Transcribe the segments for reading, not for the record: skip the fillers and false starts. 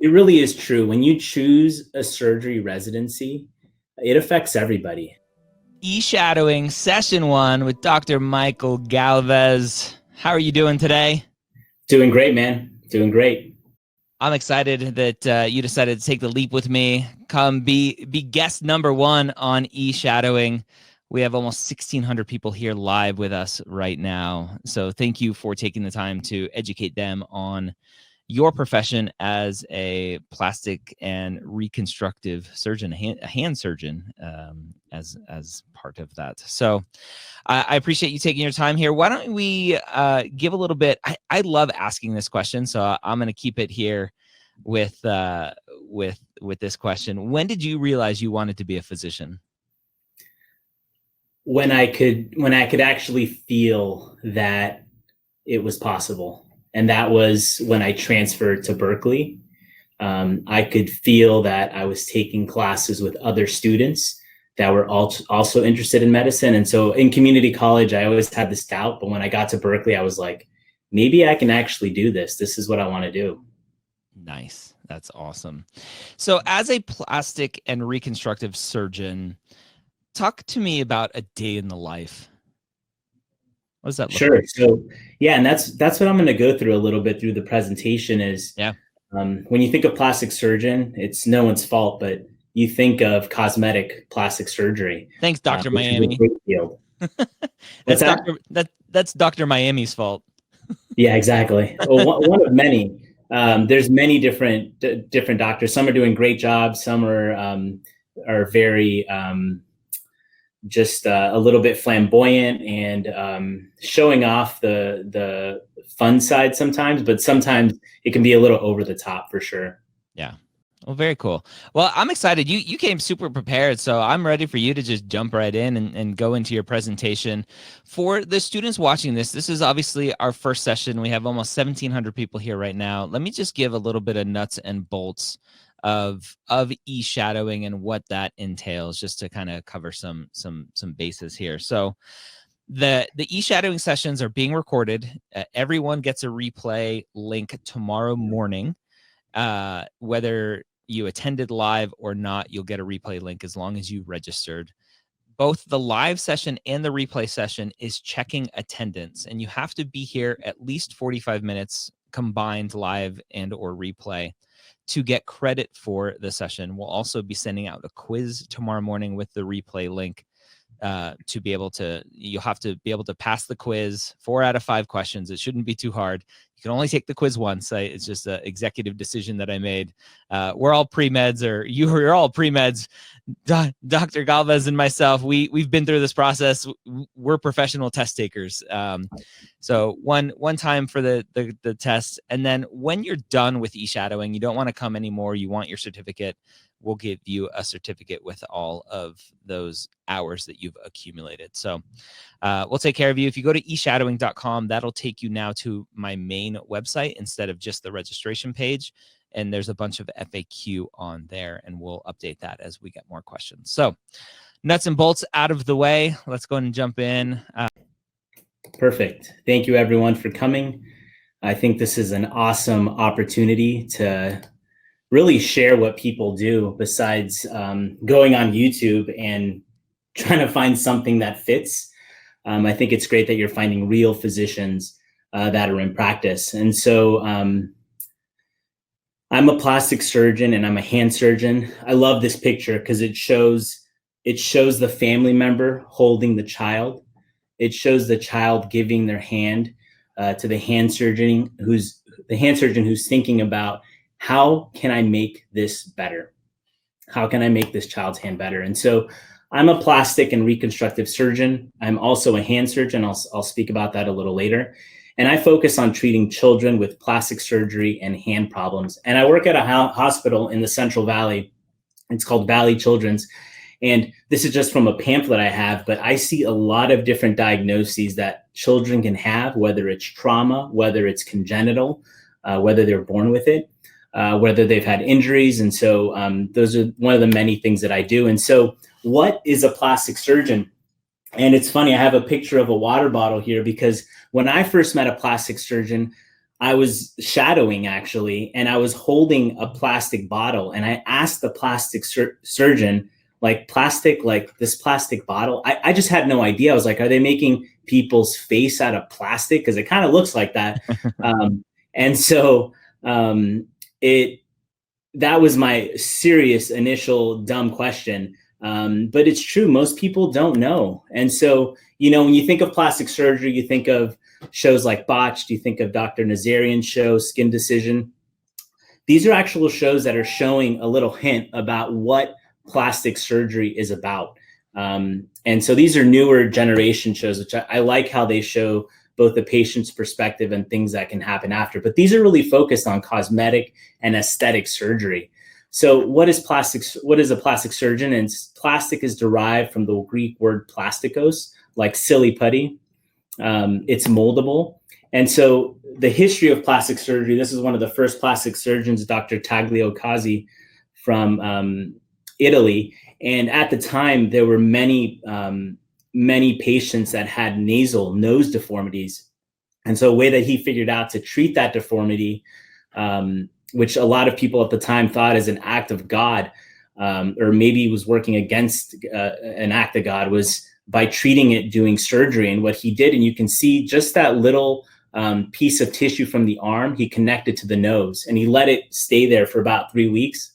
It really is true. When you choose a surgery residency, it affects everybody. eShadowing Session 1 with Dr. Michael Galvez. How are you doing today? Doing great, man. Doing great. I'm excited that you decided to take the leap with me. Come be guest number 1 on eShadowing. We have almost 1,600 people here live with us right now. So thank you for taking the time to educate them on your profession as a plastic and reconstructive surgeon, a hand surgeon, as part of that. So I appreciate you taking your time here. Why don't we give a little bit? I love asking this question, so I'm going to keep it here with this question. When did you realize you wanted to be a physician? When I could actually feel that it was possible. And that was when I transferred to Berkeley. I could feel that I was taking classes with other students that were also interested in medicine. And so in community college, I always had this doubt. But when I got to Berkeley, I was like, maybe I can actually do this. This is what I want to do. Nice. That's awesome. So as a plastic and reconstructive surgeon, talk to me about a day in the life. What does that look Sure. like? So yeah, and that's what I'm going to go through a little bit through the presentation is when you think of plastic surgeon, it's no one's fault, but you think of cosmetic plastic surgery. Thanks, Dr. Miami. That's Dr. Miami's fault. Yeah, exactly. Well, one of many. There's many different doctors. Some are doing great jobs. Some are very just a little bit flamboyant and showing off the fun side sometimes, but sometimes it can be a little over the top for sure. Yeah. Well, very cool. Well, I'm excited. You came super prepared, so I'm ready for you to just jump right in and go into your presentation. For the students watching this, this is obviously our first session. We have almost 1,700 people here right now. Let me just give a little bit of nuts and bolts of eShadowing and what that entails, just to kind of cover some bases here. So the eShadowing sessions are being recorded. Everyone gets a replay link tomorrow morning. Whether you attended live or not, you'll get a replay link as long as you registered. Both the live session and the replay session is checking attendance, and you have to be here at least 45 minutes combined live and or replay to get credit for the session. We'll also be sending out a quiz tomorrow morning with the replay link to be able to, you'll have to be able to pass the quiz, 4 out of 5 questions. It shouldn't be too hard. You can only take the quiz once. It's just an executive decision that I made. We're all pre-meds, or you're all pre-meds. Dr. Galvez and myself, we've been through this process. We're professional test takers. So one time for the test, and then when you're done with eShadowing, you don't want to come anymore. You want your certificate. We'll give you a certificate with all of those hours that you've accumulated. So we'll take care of you. If you go to eShadowing.com, that'll take you now to my main website instead of just the registration page. And there's a bunch of FAQ on there, and we'll update that as we get more questions. So nuts and bolts out of the way. Let's go ahead and jump in. Perfect. Thank you, everyone, for coming. I think this is an awesome opportunity to really share what people do besides going on YouTube and trying to find something that fits. I think it's great that you're finding real physicians that are in practice. And so I'm a plastic surgeon and I'm a hand surgeon. I love this picture because it shows the family member holding the child. It shows the child giving their hand to the hand surgeon who's thinking about, how can I make this better? How can I make this child's hand better? And so I'm a plastic and reconstructive surgeon. I'm also a hand surgeon. I'll speak about that a little later. And I focus on treating children with plastic surgery and hand problems. And I work at a hospital in the Central Valley. It's called Valley Children's. And this is just from a pamphlet I have, but I see a lot of different diagnoses that children can have, whether it's trauma, whether it's congenital, whether they're born with it, whether they've had injuries. And so those are one of the many things that I do. And so what is a plastic surgeon? And it's funny, I have a picture of a water bottle here because when I first met a plastic surgeon, I was shadowing actually, and I was holding a plastic bottle, and I asked the plastic surgeon, like plastic, like this plastic bottle. I just had no idea. I was like, are they making people's face out of plastic? Because it kind of looks like that. And so it that was my serious initial dumb question. But it's true, most people don't know. And so, when you think of plastic surgery, you think of shows like Botched, you think of Dr. Nazarian's show, Skin Decision. These are actual shows that are showing a little hint about what plastic surgery is about. And so these are newer generation shows, which I like how they show both the patient's perspective and things that can happen after. But these are really focused on cosmetic and aesthetic surgery. So what is a plastic surgeon? And plastic is derived from the Greek word plastikos, like silly putty. It's moldable. And so the history of plastic surgery, this is one of the first plastic surgeons, Dr. Tagliocazzi from Italy. And at the time, there were many patients that had nasal nose deformities. And so a way that he figured out to treat that deformity, which a lot of people at the time thought as an act of God, or maybe was working against an act of God, was by treating it, doing surgery. And what he did, and you can see just that little piece of tissue from the arm, he connected to the nose, and he let it stay there for about 3 weeks,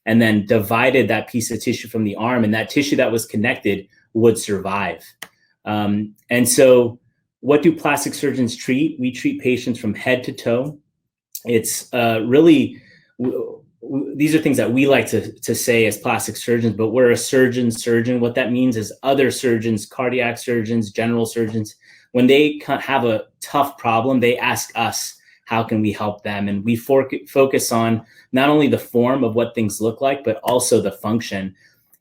and then divided that piece of tissue from the arm, and that tissue that was connected would survive. And so what do plastic surgeons treat? We treat patients from head to toe. It's really, these are things that we like to say as plastic surgeons, but we're a surgeon. What that means is other surgeons, cardiac surgeons, general surgeons, when they have a tough problem, they ask us, how can we help them? And we focus on not only the form of what things look like, but also the function.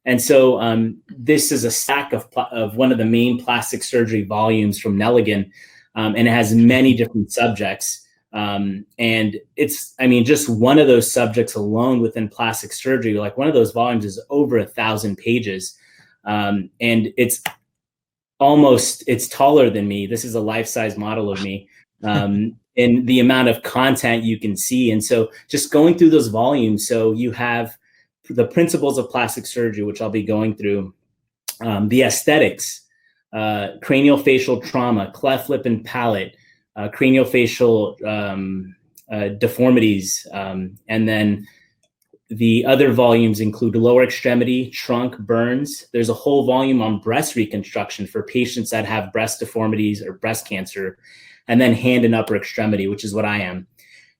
And so this is a stack of one of the main plastic surgery volumes from Nelligan, and it has many different subjects. And it's, just one of those subjects alone within plastic surgery, like one of those volumes is over 1,000 pages. And it's taller than me. This is a life-size model of me. And the amount of content you can see. And so just going through those volumes, so you have the principles of plastic surgery, which I'll be going through, the aesthetics, craniofacial trauma, cleft lip and palate, craniofacial deformities, and then the other volumes include lower extremity, trunk, burns. There's a whole volume on breast reconstruction for patients that have breast deformities or breast cancer, and then hand and upper extremity, which is what I am.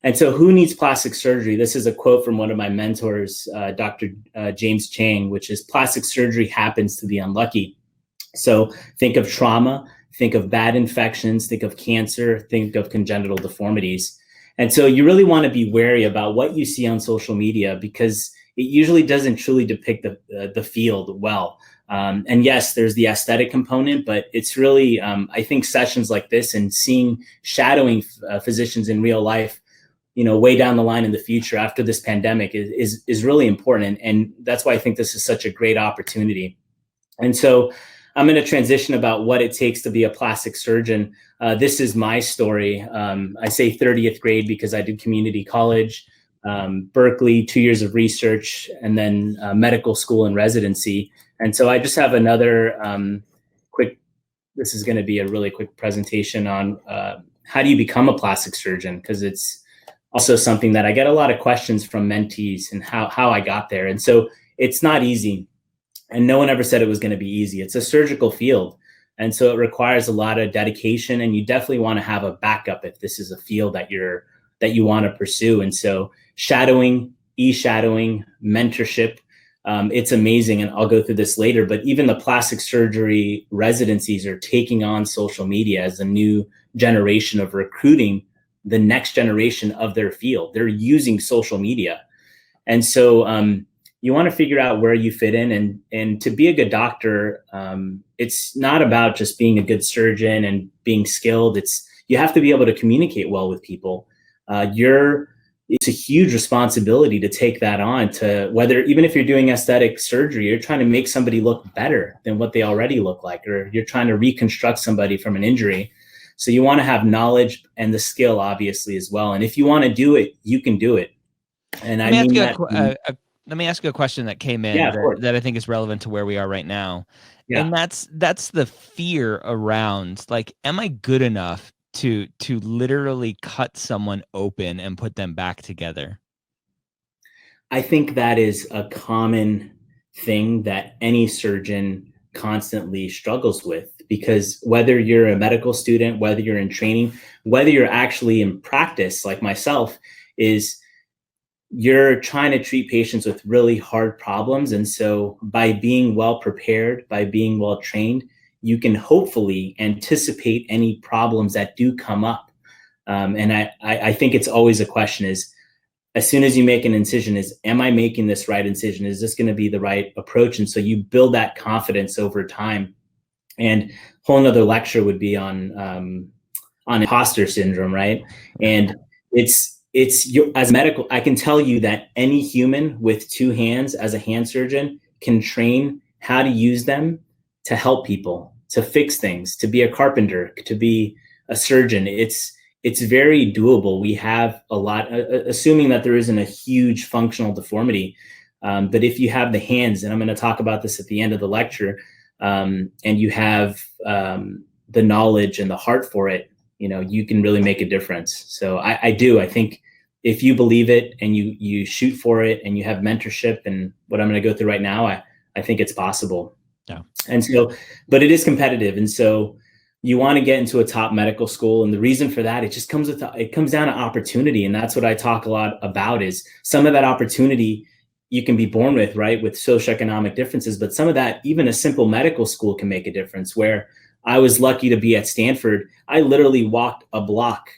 And so who needs plastic surgery? This is a quote from one of my mentors, Dr. James Chang, which is, plastic surgery happens to the unlucky. So think of trauma, think of bad infections, think of cancer, think of congenital deformities. And so you really want to be wary about what you see on social media, because it usually doesn't truly depict the field well. And yes, there's the aesthetic component, but it's really, I think sessions like this and seeing shadowing physicians in real life, way down the line in the future after this pandemic is really important. And that's why I think this is such a great opportunity. And so I'm going to transition about what it takes to be a plastic surgeon. This is my story. I say 30th grade because I did community college, Berkeley, 2 years of research, and then medical school and residency. And so I just have another this is going to be a really quick presentation on how do you become a plastic surgeon? Because it's also something that I get a lot of questions from mentees and how I got there. And so it's not easy. And no one ever said it was going to be easy. It's a surgical field. And so it requires a lot of dedication, and you definitely want to have a backup if this is a field that you want to pursue. And so shadowing, eShadowing, mentorship, it's amazing. And I'll go through this later, but even the plastic surgery residencies are taking on social media as a new generation of recruiting the next generation of their field. They're using social media. And so you want to figure out where you fit in, and to be a good doctor, it's not about just being a good surgeon and being skilled. You have to be able to communicate well with people. It's a huge responsibility to take that on, to even if you're doing aesthetic surgery, you're trying to make somebody look better than what they already look like, or you're trying to reconstruct somebody from an injury. So you want to have knowledge and the skill, obviously, as well. And if you want to do it, you can do it. And I mean that. Let me ask you a question that came in Yeah, of course. that I think is relevant to where we are right now. Yeah. And that's the fear around, like, am I good enough to literally cut someone open and put them back together? I think that is a common thing that any surgeon constantly struggles with, because whether you're a medical student, whether you're in training, whether you're actually in practice like myself, is you're trying to treat patients with really hard problems. And so by being well prepared, by being well trained, you can hopefully anticipate any problems that do come up. And I think it's always a question is, as soon as you make an incision, is, am I making this right incision? Is this going to be the right approach? And so you build that confidence over time. And a whole nother lecture would be on imposter syndrome, right? And as medical, I can tell you that any human with two hands as a hand surgeon can train how to use them to help people, to fix things, to be a carpenter, to be a surgeon. It's very doable. We have a lot, assuming that there isn't a huge functional deformity. But if you have the hands, and I'm going to talk about this at the end of the lecture, and you have the knowledge and the heart for it, you can really make a difference. So I think if you believe it and you shoot for it and you have mentorship and what I'm going to go through right now, I think it's possible. Yeah. And so, but it is competitive. And so you want to get into a top medical school. And the reason for that, it comes down to opportunity. And that's what I talk a lot about, is some of that opportunity you can be born with, right? With socioeconomic differences, but some of that, even a simple medical school can make a difference. Where I was lucky to be at Stanford, I literally walked a block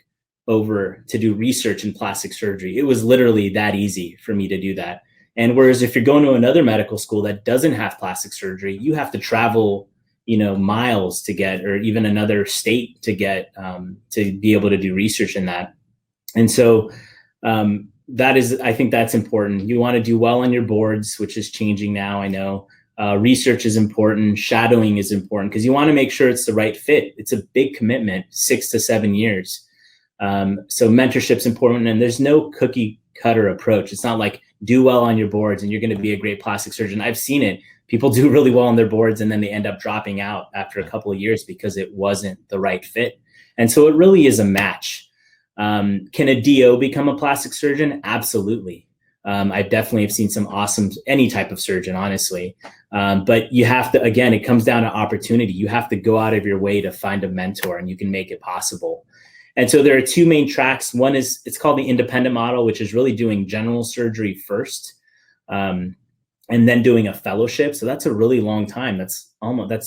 over to do research in plastic surgery. It was literally that easy for me to do that. And whereas if you're going to another medical school that doesn't have plastic surgery, you have to travel, miles to get, or even another state to get, to be able to do research in that. And so I think that's important. You want to do well on your boards, which is changing now, I know. Research is important. Shadowing is important because you want to make sure it's the right fit. It's a big commitment, 6 to 7 years. So mentorship's important, and there's no cookie cutter approach. It's not like do well on your boards and you're going to be a great plastic surgeon. I've seen it. People do really well on their boards and then they end up dropping out after a couple of years because it wasn't the right fit. And so it really is a match. Can a DO become a plastic surgeon? Absolutely. I definitely have seen some awesome, any type of surgeon, honestly. But you have to, again, it comes down to opportunity. You have to go out of your way to find a mentor, and you can make it possible. And so there are two main tracks. One is, it's called the independent model, which is really doing general surgery first, and then doing a fellowship. So that's a really long time. That's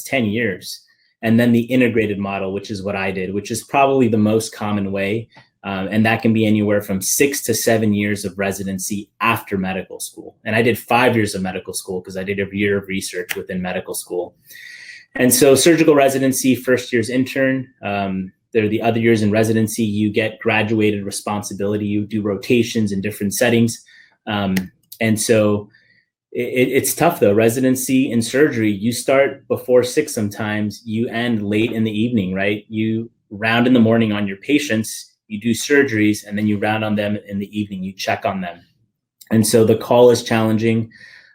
10 years. And then the integrated model, which is what I did, which is probably the most common way. And that can be anywhere from 6 to 7 years of residency after medical school. And I did 5 years of medical school because I did a year of research within medical school. And so surgical residency, first year's intern. There are the other years in residency, you get graduated responsibility. You do rotations in different settings. And so it's tough though. Residency in surgery, you start before 6 sometimes, you end late in the evening, right? You round in the morning on your patients, you do surgeries, and then you round on them in the evening, you check on them. And so the call is challenging.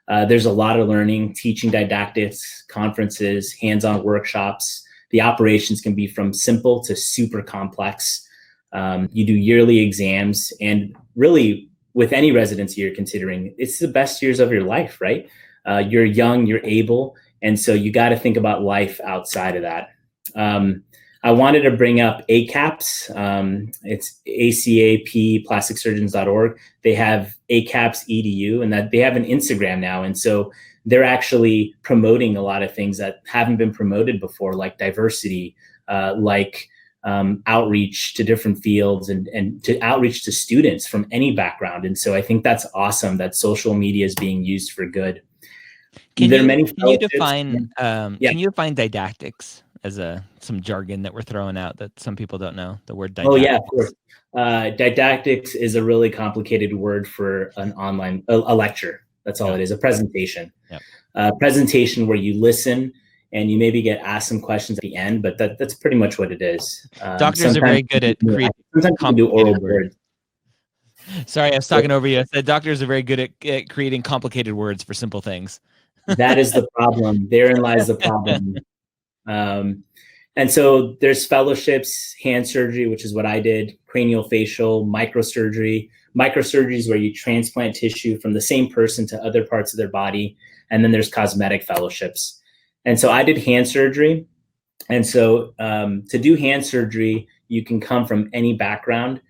There's a lot of learning, teaching didactics, conferences, hands-on workshops. The operations can be from simple to super complex. You do yearly exams, and really with any residency you're considering, it's the best years of your life, right? You're young, you're able, and so you got to think about life outside of that. I wanted to bring up ACAPS. It's acaplasticsurgeons.org. They have ACAPS EDU, and that they have an Instagram now. And so they're actually promoting a lot of things that haven't been promoted before, like diversity, outreach to different fields, and to outreach to students from any background. And so I think that's awesome that social media is being used for good. Can you define didactics as some jargon that we're throwing out that some people don't know, the word didactics? Oh yeah, of course. Didactics is a really complicated word for an online, a lecture. That's all it is, a presentation. Yep. Presentation where you listen and you maybe get asked some questions at the end, but that's pretty much what it is. Doctors are very good at creating sometimes you can do oral words. Sorry, I was talking over you. I said doctors are very good at creating complicated words for simple things. That is the problem. Therein lies the problem. And so there's fellowships, hand surgery, which is what I did, craniofacial, microsurgery. Microsurgery is where you transplant tissue from the same person to other parts of their body. And then there's cosmetic fellowships. And so I did hand surgery. And so to do hand surgery, you can come from any background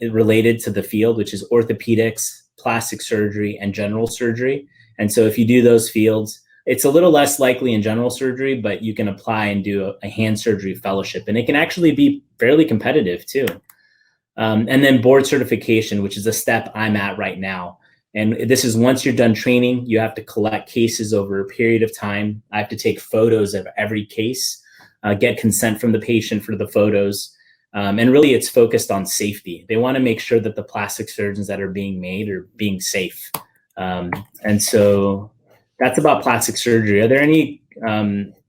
related to the field, which is orthopedics, plastic surgery, and general surgery. And so if you do those fields, it's a little less likely in general surgery, but you can apply and do a hand surgery fellowship. And it can actually be fairly competitive too. And then board certification, which is a step I'm at right now. And this is once you're done training, you have to collect cases over a period of time. I have to take photos of every case, get consent from the patient for the photos. And really it's focused on safety. They want to make sure that the plastic surgeons that are being made are being safe. And so that's about plastic surgery. Are there any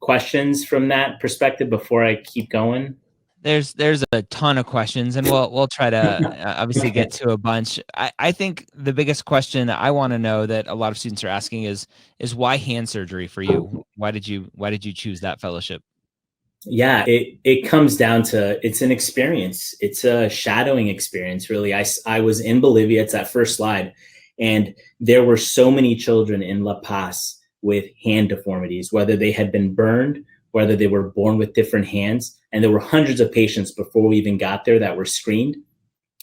questions from that perspective before I keep going? There's a ton of questions, and we'll try to obviously get to a bunch. I think the biggest question I want to know that a lot of students are asking is why hand surgery for you? Why did you choose that fellowship? Yeah, it comes down to, it's an experience. It's a shadowing experience, really. I was in Bolivia. It's that first slide. And there were so many children in La Paz with hand deformities, whether they had been burned, whether they were born with different hands. And there were hundreds of patients before we even got there that were screened.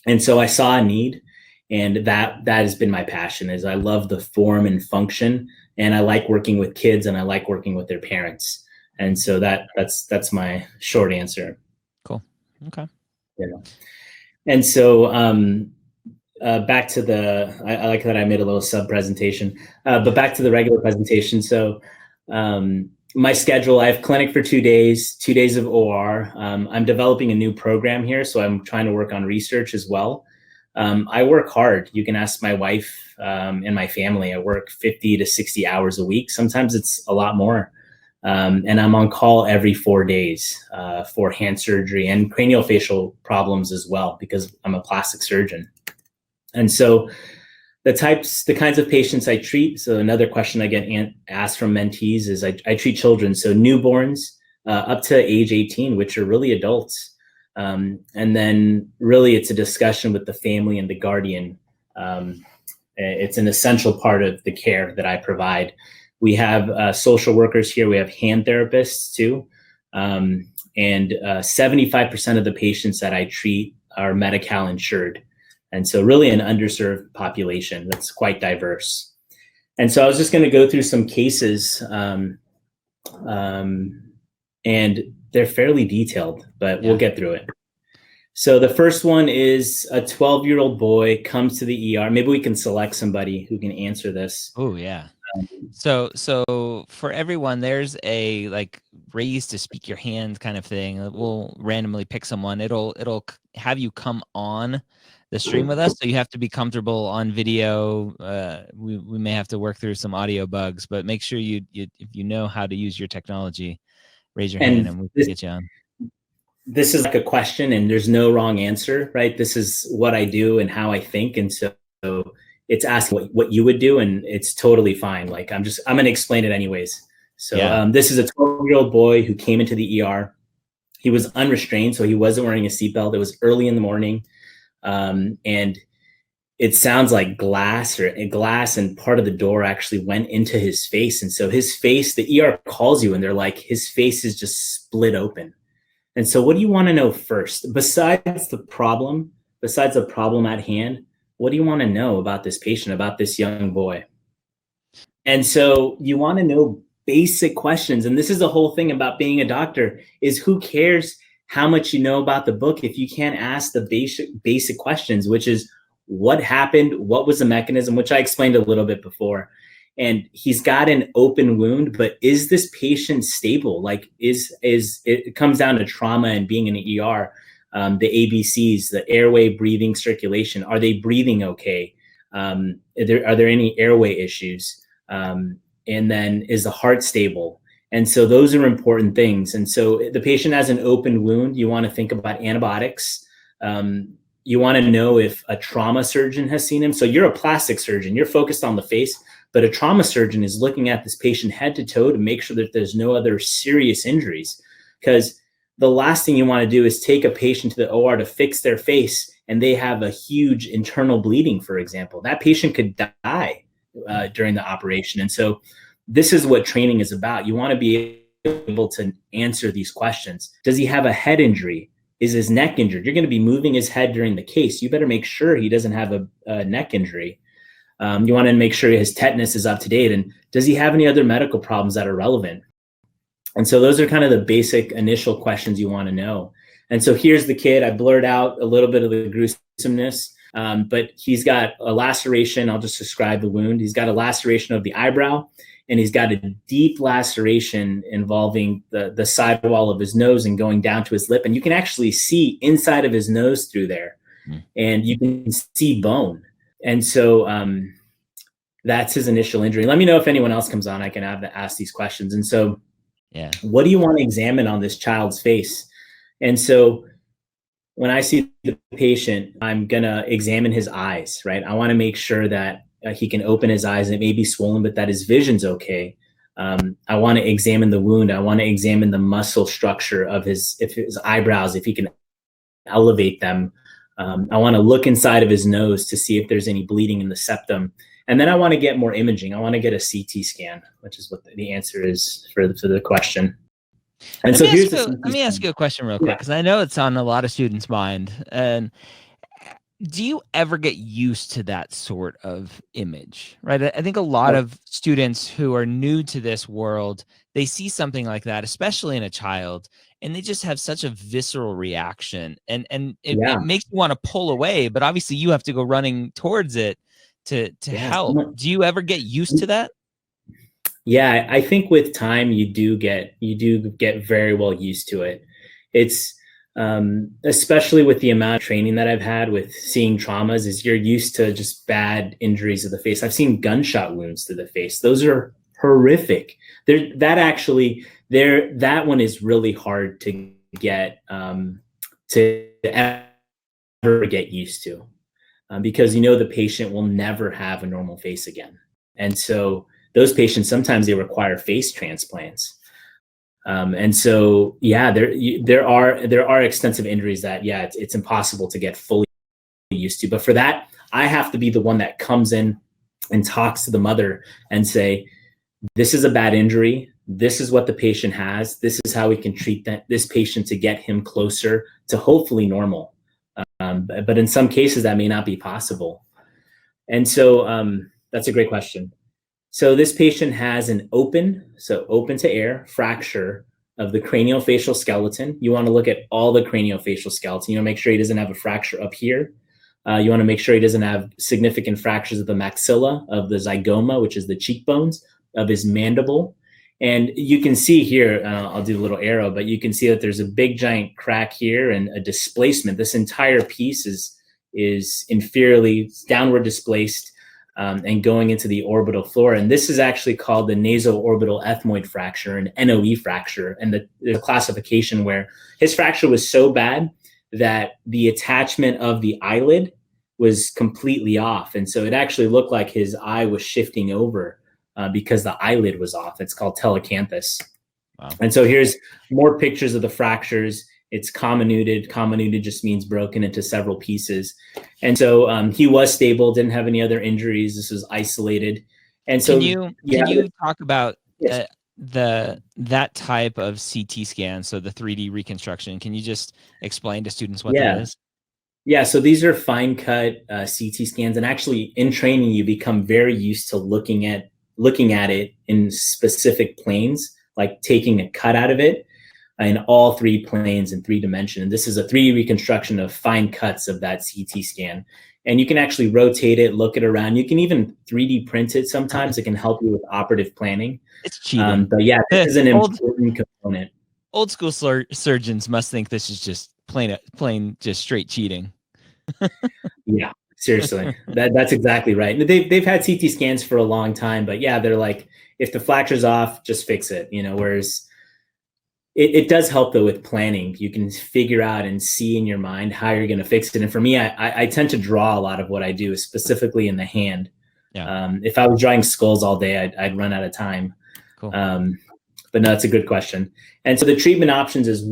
And so I saw a need, and that has been my passion. Is I love the form and function, and I like working with kids, and I like working with their parents. And so that's my short answer. Cool. Okay. Yeah. And so back to I like that I made a little sub presentation, but back to the regular presentation. So my schedule, I have clinic for 2 days, 2 days of OR. I'm developing a new program here, so I'm trying to work on research as well. I work hard. You can ask my wife and my family. I work 50 to 60 hours a week. Sometimes it's a lot more. And I'm on call every 4 days for hand surgery and craniofacial problems as well, because I'm a plastic surgeon. And so the kinds of patients I treat. So another question I get asked from mentees is I treat children. So newborns up to age 18, which are really adults. And then really it's a discussion with the family and the guardian. It's an essential part of the care that I provide. We have social workers here. We have hand therapists too. And 75% of the patients that I treat are Medi-Cal insured. And so really an underserved population that's quite diverse. And so I was just going to go through some cases, and they're fairly detailed, but we'll get through it. So the first one is a 12-year-old boy comes to the ER. Maybe we can select somebody who can answer this. Oh, yeah. So for everyone, there's a like raise to speak your hand kind of thing. We'll randomly pick someone. It'll have you come on the stream with us, so you have to be comfortable on video. We may have to work through some audio bugs, but make sure you if you know how to use your technology, raise your hand and we can get you on. This is like a question, and there's no wrong answer, right? This is what I do and how I think, and so it's asking what you would do, and it's totally fine. Like I'm going to explain it anyways. So this is a 12-year-old boy who came into the ER. He was unrestrained, so he wasn't wearing a seatbelt. It was early in the morning. And it sounds like glass and part of the door actually went into his face. And so his face, the ER calls you and they're like, his face is just split open. And so what do you want to know first? Besides the problem at hand, what do you want to know about this patient, about this young boy? And so you want to know basic questions. And this is the whole thing about being a doctor, is who cares how much you know about the book if you can't ask the basic questions, which is what happened, what was the mechanism, which I explained a little bit before. And he's got an open wound, but is this patient stable? Like it comes down to trauma and being in the ER. The ABCs, the airway, breathing, circulation. Are they breathing okay? Are there any airway issues? And then is the heart stable? And so those are important things. And so the patient has an open wound. You want to think about antibiotics. You want to know if a trauma surgeon has seen him. So you're a plastic surgeon, you're focused on the face, but a trauma surgeon is looking at this patient head to toe to make sure that there's no other serious injuries. Because the last thing you want to do is take a patient to the OR to fix their face and they have a huge internal bleeding, for example. That patient could die during the operation. And so this is what training is about. You want to be able to answer these questions. Does he have a head injury? Is his neck injured? You're going to be moving his head during the case. You better make sure he doesn't have a neck injury. You want to make sure his tetanus is up to date. And does he have any other medical problems that are relevant? And so those are kind of the basic initial questions you want to know. And so here's the kid. I blurred out a little bit of the gruesomeness, but he's got a laceration. I'll just describe the wound. He's got a laceration of the eyebrow, and he's got a deep laceration involving the sidewall of his nose and going down to his lip. And you can actually see inside of his nose through there, and you can see bone. And so that's his initial injury. Let me know if anyone else comes on. I can ask these questions. And so what do you want to examine on this child's face? And so when I see the patient, I'm going to examine his eyes, right? I want to make sure that he can open his eyes and it may be swollen, but that his vision's okay. I want to examine the wound. I want to examine the muscle structure of his eyebrows, if he can elevate them. I want to look inside of his nose to see if there's any bleeding in the septum. And then I want to get more imaging. I want to get a CT scan, which is what the answer is for the question. And so let me ask you a question real quick, because I know it's on a lot of students' mind. And do you ever get used to that sort of image, right? I think a lot of students who are new to this world, they see something like that, especially in a child, and they just have such a visceral reaction. And it makes you want to pull away, but obviously you have to go running towards it to help. Do you ever get used to that? Yeah, I think with time you do get very well used to it. It's especially with the amount of training that I've had with seeing traumas, is you're used to just bad injuries of the face. I've seen gunshot wounds to the face. Those are horrific. That one is really hard to get to ever get used to, because the patient will never have a normal face again. And so those patients, sometimes they require face transplants. And so, there are extensive injuries that, it's impossible to get fully used to. But for that, I have to be the one that comes in and talks to the mother and say, this is a bad injury. This is what the patient has. This is how we can treat this patient to get him closer to hopefully normal. But in some cases that may not be possible. And so that's a great question. So this patient has an open to air fracture of the craniofacial skeleton. You want to look at all the craniofacial skeleton. You want to make sure he doesn't have a fracture up here. You want to make sure he doesn't have significant fractures of the maxilla, of the zygoma, which is the cheekbones, of his mandible. And you can see here, I'll do a little arrow, but you can see that there's a big giant crack here and a displacement. This entire piece is inferiorly downward displaced and going into the orbital floor. And this is actually called the naso-orbital ethmoid fracture, an NOE fracture. And the classification where his fracture was so bad that the attachment of the eyelid was completely off. And so it actually looked like his eye was shifting over because the eyelid was off. It's called telecanthus. Wow. And so here's more pictures of the fractures. It's comminuted. Comminuted just means broken into several pieces. And so he was stable, didn't have any other injuries. This was isolated. And so can you talk about that type of CT scan, so the 3D reconstruction? Can you just explain to students what that is? Yeah, so these are fine cut CT scans, and actually in training you become very used to looking at it in specific planes, like taking a cut out of it in all three planes in 3 dimensions. And this is a 3D reconstruction of fine cuts of that CT scan. And you can actually rotate it, look it around. You can even 3D print it sometimes. It can help you with operative planning. It's cheating. But yeah, this is an important component. Old school surgeons must think this is just plain just straight cheating. Yeah, seriously. That's exactly right. And they've had CT scans for a long time, but yeah, they're like, if the fracture's off, just fix it, whereas it does help though with planning. You can figure out and see in your mind how you're going to fix it. And for me, I tend to draw a lot of what I do, specifically in the hand. Yeah. If I was drawing skulls all day, I'd run out of time. Cool. But no, that's a good question. And so the treatment options is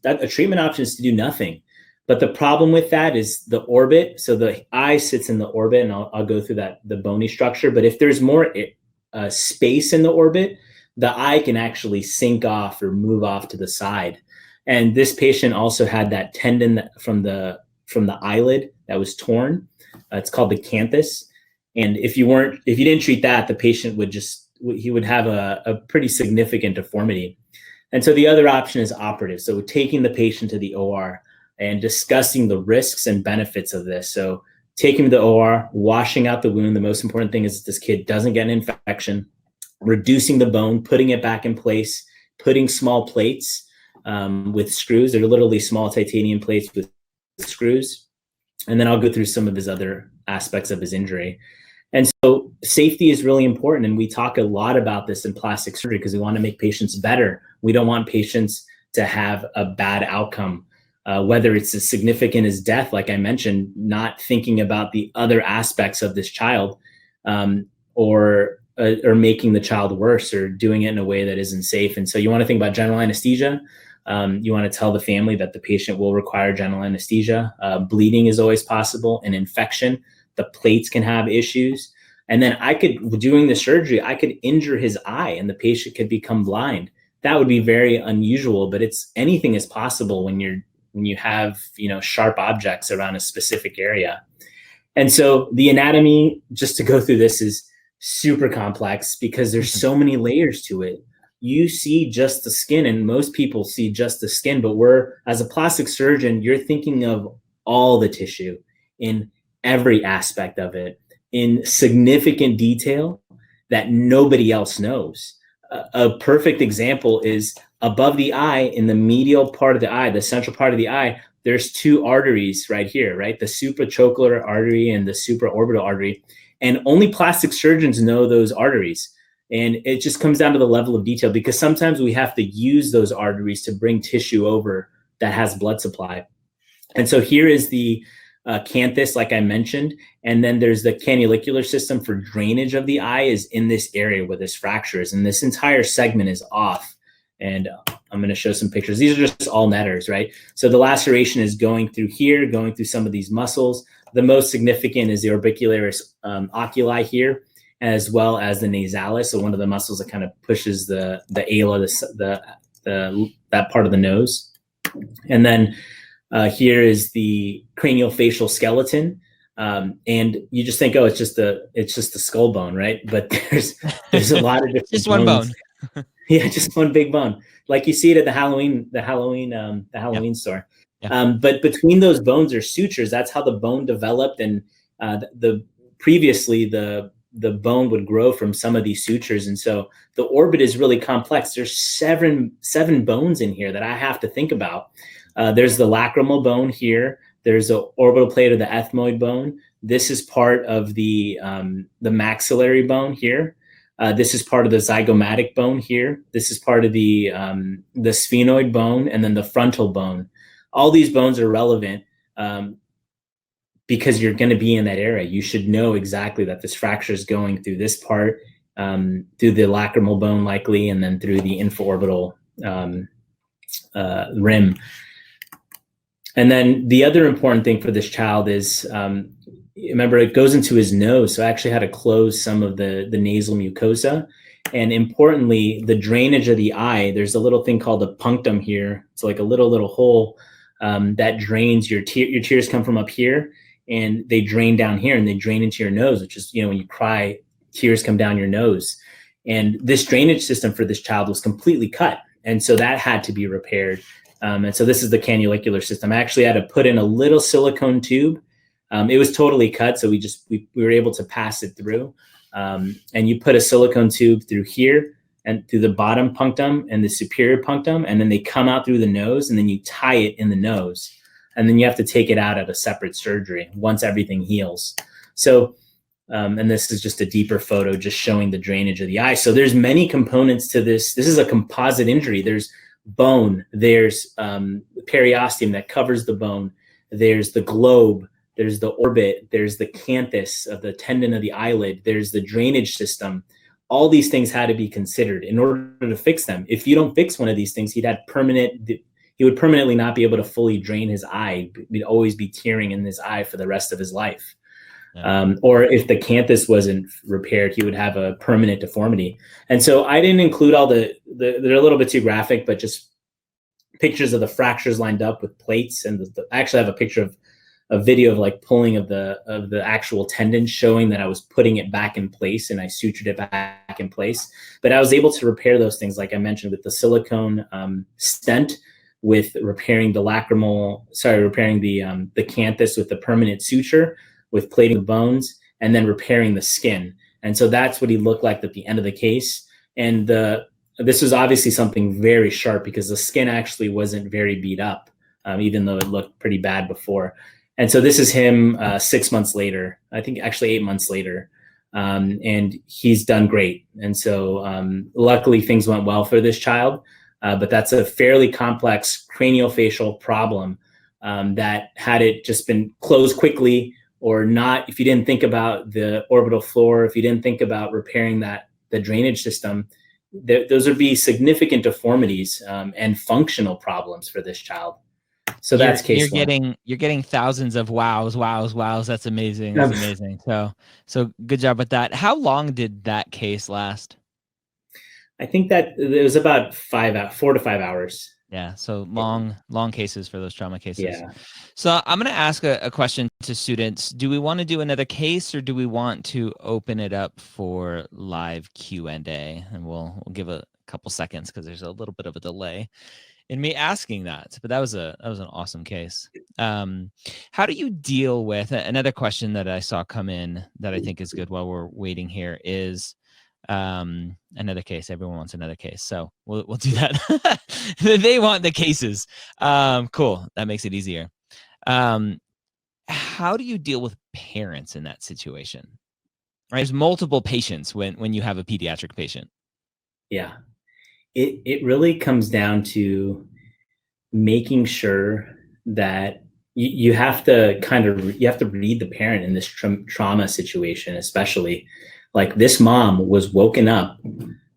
a treatment option is to do nothing. But the problem with that is the orbit. So the eye sits in the orbit, and I'll go through the bony structure. But if there's more space in the orbit, the eye can actually sink off or move off to the side. And this patient also had that tendon from the eyelid that was torn. It's called the canthus. And if you didn't treat that, the patient would have a pretty significant deformity. And so the other option is operative. So taking the patient to the OR and discussing the risks and benefits of this. So taking him to the OR, washing out the wound. The most important thing is that this kid doesn't get an infection, reducing the bone, putting it back in place, putting small plates with screws. They're literally small titanium plates with screws. And then I'll go through some of his other aspects of his injury. And so safety is really important. And we talk a lot about this in plastic surgery because we want to make patients better. We don't want patients to have a bad outcome, whether it's as significant as death, like I mentioned, not thinking about the other aspects of this child, or making the child worse or doing it in a way that isn't safe. And so you want to think about general anesthesia. You want to tell the family that the patient will require general anesthesia. Bleeding is always possible. An infection. The plates can have issues. And then doing the surgery, I could injure his eye and the patient could become blind. That would be very unusual, but anything is possible when you have, sharp objects around a specific area. And so the anatomy, just to go through this, is super complex because there's so many layers to it. You see just the skin, and most people see just the skin, but as a plastic surgeon, you're thinking of all the tissue in every aspect of it in significant detail that nobody else knows. A perfect example is above the eye, in the medial part of the eye, the central part of the eye, there's two arteries right here, right? The supratrochlear artery and the supraorbital artery. And only plastic surgeons know those arteries. And it just comes down to the level of detail because sometimes we have to use those arteries to bring tissue over that has blood supply. And so here is the canthus, like I mentioned, and then there's the canalicular system for drainage of the eye is in this area where this fracture is, and this entire segment is off. And I'm going to show some pictures. These are just all netters, right? So the laceration is going through here, going through some of these muscles. The most significant is the orbicularis oculi here, as well as the nasalis. So one of the muscles that kind of pushes the ala, that part of the nose. And then here is the craniofacial skeleton. And you just think, oh, it's just the skull bone, right? But there's a lot of different just one bones. Bone. Yeah, just one big bone, like you see it at the Halloween store. Yeah. But between those bones are sutures. That's how the bone developed, and previously the bone would grow from some of these sutures. And so the orbit is really complex. There's seven bones in here that I have to think about. There's the lacrimal bone here. There's the orbital plate of the ethmoid bone. This is part of the maxillary bone here. This is part of the zygomatic bone here. This is part of the sphenoid bone, and then the frontal bone. All these bones are relevant because you're going to be in that area. You should know exactly that this fracture is going through this part, through the lacrimal bone likely, and then through the infraorbital rim. And then the other important thing for this child is, remember, it goes into his nose. So I actually had to close some of the nasal mucosa. And importantly, the drainage of the eye, there's a little thing called a punctum here. It's like a little hole that drains your tears come from up here, and they drain down here, and they drain into your nose, which is, when you cry, tears come down your nose. And this drainage system for this child was completely cut. And so that had to be repaired. And so this is the canalicular system. I actually had to put in a little silicone tube. It was totally cut, so we were able to pass it through. And you put a silicone tube through here and through the bottom punctum and the superior punctum, and then they come out through the nose, and then you tie it in the nose. And then you have to take it out at a separate surgery once everything heals. So And this is just a deeper photo just showing the drainage of the eye. So there's many components to this. This is a composite injury. There's bone, there's periosteum that covers the bone, there's the globe, there's the orbit, there's the canthus of the tendon of the eyelid, there's the drainage system. All these things had to be considered in order to fix them. If you don't fix one of these things, he would permanently not be able to fully drain his eye. He'd always be tearing in his eye for the rest of his life. Yeah. Or if the canthus wasn't repaired, he would have a permanent deformity. And so I didn't include all they're a little bit too graphic, but just pictures of the fractures lined up with plates. And I actually have a picture of a video of like pulling of the actual tendon, showing that I was putting it back in place and I sutured it back in place. But I was able to repair those things, like I mentioned, with the silicone stent, with repairing the repairing the canthus with the permanent suture, with plating the bones, and then repairing the skin. And so that's what he looked like at the end of the case. And this was obviously something very sharp because the skin actually wasn't very beat up, even though it looked pretty bad before. And so this is him 6 months later, I think actually 8 months later, and he's done great. And so luckily things went well for this child, but that's a fairly complex craniofacial problem that had it just been closed quickly, or not, if you didn't think about the orbital floor, if you didn't think about repairing the drainage system, those would be significant deformities and functional problems for this child. So that's case one. You're getting thousands of wows. That's amazing. That's amazing. So good job with that. How long did that case last? I think that it was about 4 to 5 hours. Yeah, so long cases for those trauma cases. Yeah. So I'm going to ask a question to students. Do we want to do another case, or do we want to open it up for live Q&A? And we'll give a couple seconds because there's a little bit of a delay in me asking that. But that was an awesome case. How do you deal with another question that I saw come in that I think is good while we're waiting here is another case. Everyone wants another case, so we'll do that. They want the cases. Cool, that makes it easier. How do you deal with parents in that situation? Right, there's multiple patients when you have a pediatric patient. Yeah, it really comes down to making sure that you have to read the parent in this trauma situation, especially. Like, this mom was woken up.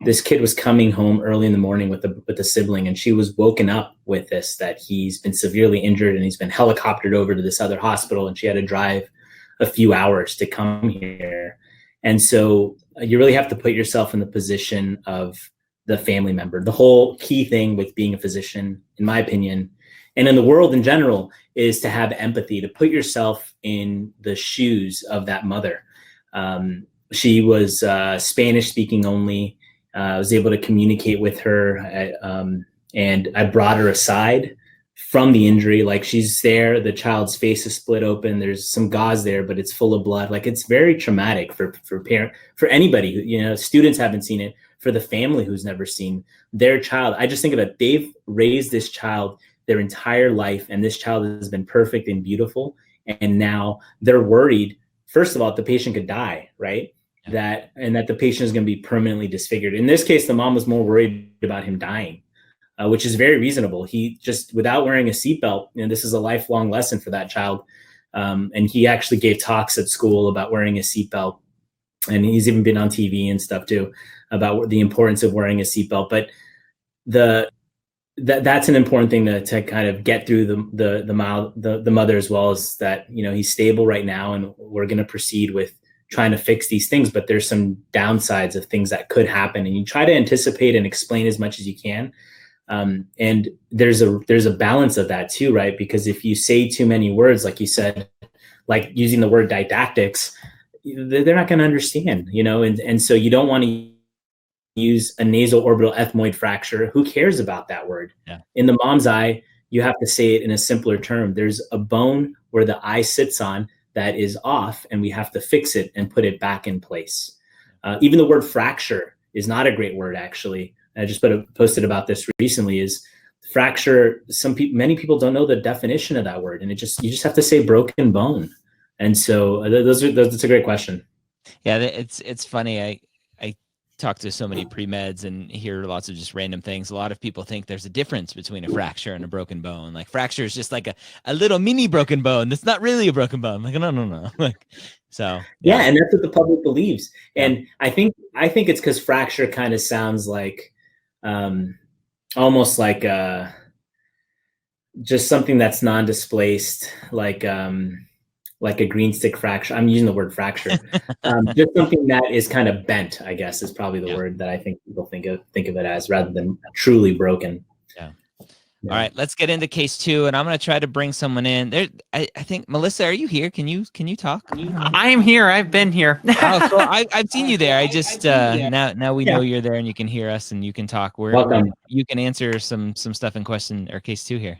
This kid was coming home early in the morning with a sibling, and she was woken up with this, that he's been severely injured and he's been helicoptered over to this other hospital, and she had to drive a few hours to come here. And so you really have to put yourself in the position of the family member. The whole key thing with being a physician, in my opinion, and in the world in general, is to have empathy, to put yourself in the shoes of that mother. She was Spanish speaking only. I was able to communicate with her, and I brought her aside from the injury. Like, she's there, the child's face is split open. There's some gauze there, but it's full of blood. Like, it's very traumatic for anybody who, students haven't seen it, for the family who's never seen their child. I just think of it, they've raised this child their entire life, and this child has been perfect and beautiful. And now they're worried, first of all, that the patient could die, right? Yeah. That the patient is going to be permanently disfigured. In this case, the mom was more worried about him dying, which is very reasonable. He just, without wearing a seatbelt, this is a lifelong lesson for that child. And he actually gave talks at school about wearing a seatbelt. And he's even been on TV and stuff too, about the importance of wearing a seatbelt. But that's an important thing to kind of get through the mother, as well as that, he's stable right now, and we're going to proceed with trying to fix these things, but there's some downsides of things that could happen, and you try to anticipate and explain as much as you can. And there's a balance of that too, right? Because if you say too many words, like you said, like using the word didactics, they're not going to understand, and so you don't want to use a nasal orbital ethmoid fracture. Who cares about that word? Yeah. In the mom's eye, you have to say it in a simpler term. There's a bone where the eye sits on that is off, and we have to fix it and put it back in place. Even the word fracture is not a great word, actually. I just posted about this recently, is fracture. Many people don't know the definition of that word, and you just have to say broken bone. And so that's a great question. Yeah, it's funny. I talk to so many pre-meds and hear lots of just random things. A lot of people think there's a difference between a fracture and a broken bone. Like fracture is just like a little mini broken bone. That's not really a broken bone. Like, no. Like, so Yeah, yeah. and that's what the public believes. Yeah. And I think it's because fracture kind of sounds like um, almost like just something that's non-displaced, like a green stick fracture. I'm using the word fracture. Just something that is kind of bent, I guess, is probably the Yeah. word that I think people think of it as, rather than truly broken. Yeah. Yeah. All right, let's get into case 2, and I'm going to try to bring someone in. There, I think Melissa, are you here? Can you talk? I don't know. I am here. I've been here. Oh, cool. I've seen you there. I just now we know Yeah. you're there and you can hear us and you can talk. Welcome. You can answer some stuff in question or case 2 here.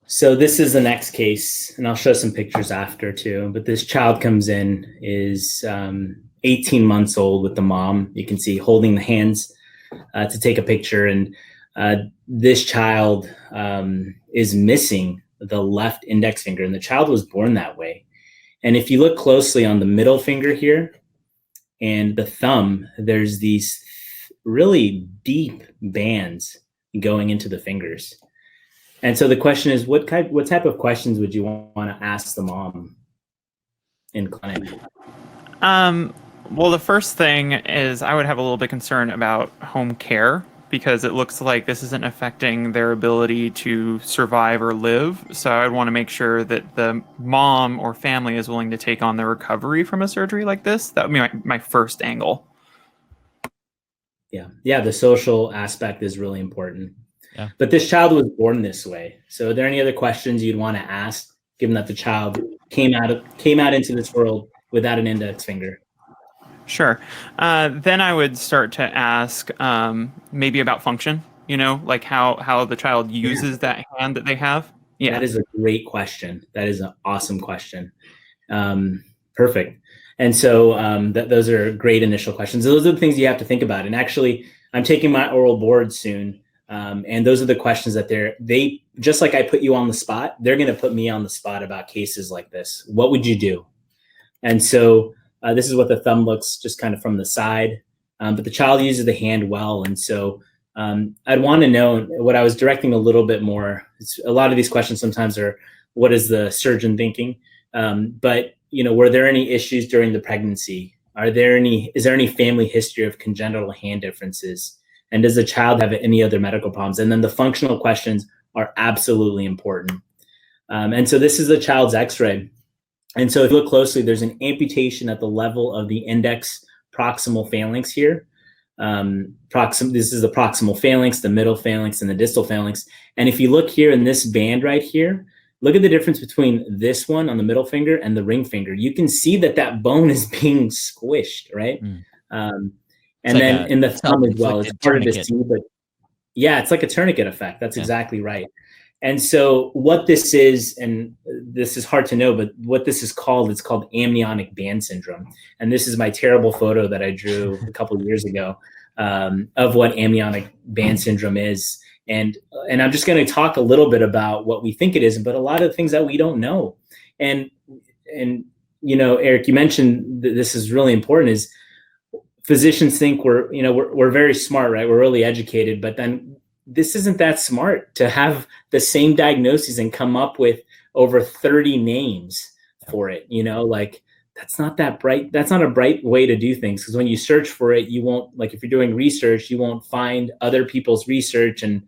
So this is the next case, and I'll show some pictures after too. But this child comes in, is 18 months old with the mom. You can see holding the hands to take a picture. And this child is missing the left index finger, and the child was born that way. And if you look closely on the middle finger here and the thumb, there's these really deep bands going into the fingers. And so the question is, what type of questions would you want to ask the mom in clinic? Well, the first thing is I would have a little bit concern about home care, because it looks like this isn't affecting their ability to survive or live. So I'd want to make sure that the mom or family is willing to take on the recovery from a surgery like this. That would be my first angle. Yeah, the social aspect is really important. Yeah. But this child was born this way. So are there any other questions you'd want to ask, given that the child came out into this world without an index finger? Sure. Then I would start to ask maybe about function, like how the child uses that hand that they have. Yeah. That is a great question. That is an awesome question. Perfect. And so those are great initial questions. Those are the things you have to think about. And actually, I'm taking my oral board soon. And those are the questions that they just like I put you on the spot, they're going to put me on the spot about cases like this. What would you do? And so this is what the thumb looks just kind of from the side, but the child uses the hand well. And so I'd want to know what I was directing a little bit more. A lot of these questions sometimes are, what is the surgeon thinking? But were there any issues during the pregnancy? Is there any family history of congenital hand differences? And does the child have any other medical problems? And then the functional questions are absolutely important. And so this is the child's x-ray. And so if you look closely, there's an amputation at the level of the index proximal phalanx here. This is the proximal phalanx, the middle phalanx, and the distal phalanx. And if you look here in this band right here, look at the difference between this one on the middle finger and the ring finger. You can see that bone is being squished, right? And then in the thumb as well, it's harder to see, but yeah, it's like a tourniquet effect. That's exactly right. And so what this is, and this is hard to know, but what this is called, it's called amniotic band syndrome. And this is my terrible photo that I drew a couple of years ago of what amniotic band syndrome is. And I'm just going to talk a little bit about what we think it is, but a lot of things that we don't know. And Eric, you mentioned that this is really important, is physicians think we're very smart, right? We're really educated, but then this isn't that smart to have the same diagnosis and come up with over 30 names for it. Like that's not that bright. That's not a bright way to do things, because when you search for it, you won't, like if you're doing research, you won't find other people's research. And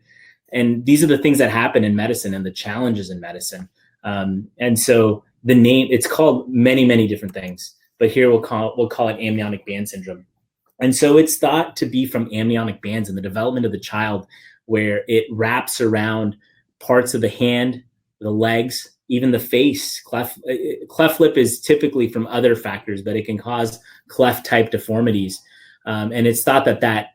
these are the things that happen in medicine and the challenges in medicine. And so the name, it's called many, many different things, but here we'll call it amniotic band syndrome. And so it's thought to be from amniotic bands in the development of the child, where it wraps around parts of the hand, the legs, even the face. Cleft lip is typically from other factors, but it can cause cleft type deformities. And it's thought that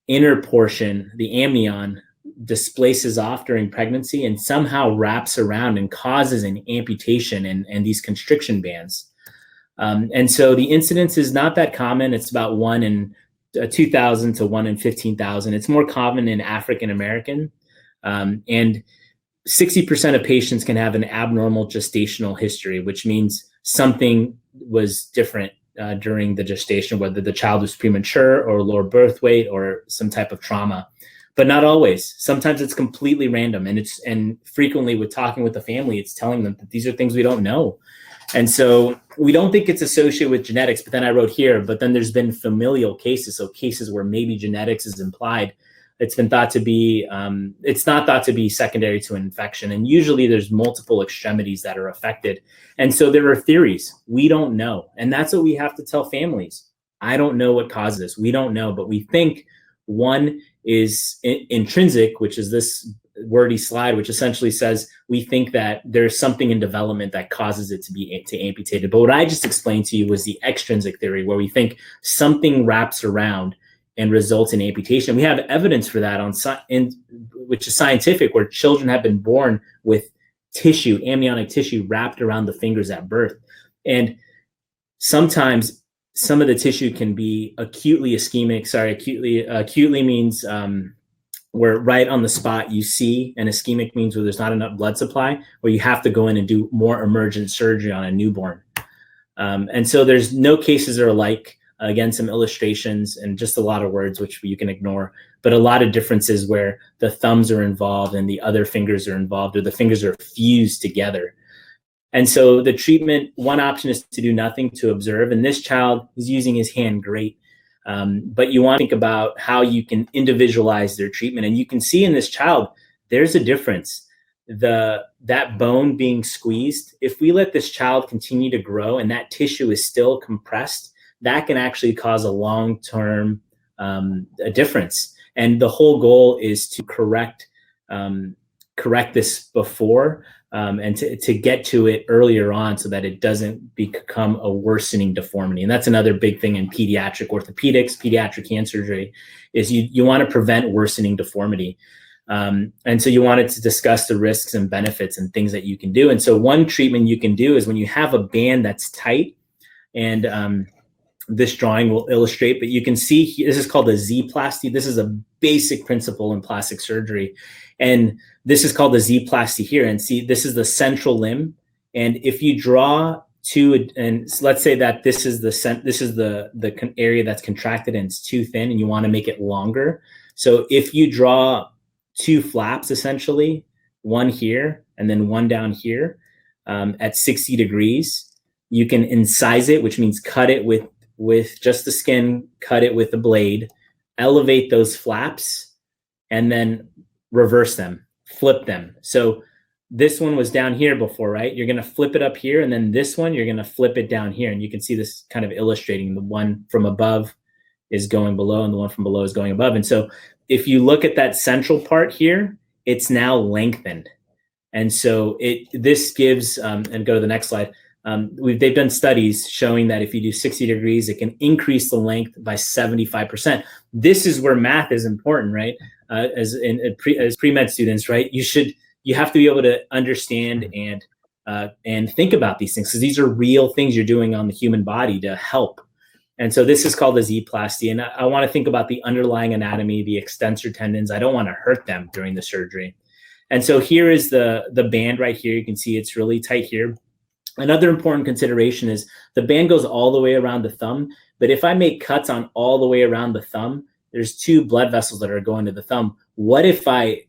inner portion, the amnion, displaces off during pregnancy and somehow wraps around and causes an amputation and these constriction bands. And so the incidence is not that common. It's about 1 in 2,000 to 1 in 15,000. It's more common in African American. And 60% of patients can have an abnormal gestational history, which means something was different during the gestation, whether the child was premature or lower birth weight or some type of trauma. But not always. Sometimes it's completely random, and frequently with talking with the family, it's telling them that these are things we don't know. And so we don't think it's associated with genetics, but then I wrote here, but then there's been familial cases. So cases where maybe genetics is implied. It's been thought to be, it's not thought to be secondary to an infection. And usually there's multiple extremities that are affected. And so there are theories. We don't know. And that's what we have to tell families. I don't know what causes this. We don't know, but we think one is intrinsic, which is this wordy slide, which essentially says we think that there's something in development that causes it to amputated. But what I just explained to you was the extrinsic theory, where we think something wraps around and results in amputation. We have evidence for that which is scientific, where children have been born with tissue, amniotic tissue, wrapped around the fingers at birth. And sometimes some of the tissue can be acutely ischemic. Sorry, acutely means where right on the spot you see, and ischemic means where there's not enough blood supply, where you have to go in and do more emergent surgery on a newborn. And so there's no cases that are alike. Again, some illustrations and just a lot of words, which you can ignore, but a lot of differences where the thumbs are involved and the other fingers are involved, or the fingers are fused together. And so the treatment, one option is to do nothing, to observe. And this child is using his hand great. But you want to think about how you can individualize their treatment. And you can see in this child, there's a difference. That bone being squeezed, if we let this child continue to grow and that tissue is still compressed, that can actually cause a long-term difference. And the whole goal is to correct this before and to get to it earlier on, so that it doesn't become a worsening deformity. And that's another big thing in pediatric orthopedics, pediatric hand surgery, is you want to prevent worsening deformity. And so you wanted to discuss the risks and benefits and things that you can do. And so one treatment you can do is when you have a band that's tight, and this drawing will illustrate, but you can see this is called a Z-Plasty. This is a basic principle in plastic surgery. And this is called the Z-Plasty here. And see, this is the central limb. And if you draw and let's say that this is the area that's contracted and it's too thin and you want to make it longer. So if you draw two flaps, essentially, one here and then one down here at 60 degrees, you can incise it, which means cut it with just the skin, cut it with the blade, elevate those flaps, and then reverse them, flip them. So this one was down here before, right? You're going to flip it up here, and then this one, you're going to flip it down here. And you can see this kind of illustrating the one from above is going below and the one from below is going above. And so if you look at that central part here, it's now lengthened. And so this gives, and go to the next slide, they've done studies showing that if you do 60 degrees, it can increase the length by 75%. This is where math is important, right? As pre-med students, right? You have to be able to understand and think about these things, because these are real things you're doing on the human body to help. And so this is called a Z-Plasty. And I want to think about the underlying anatomy, the extensor tendons. I don't want to hurt them during the surgery. And so here is the band right here. You can see it's really tight here. Another important consideration is the band goes all the way around the thumb. But if I make cuts on all the way around the thumb, there's two blood vessels that are going to the thumb. What if I,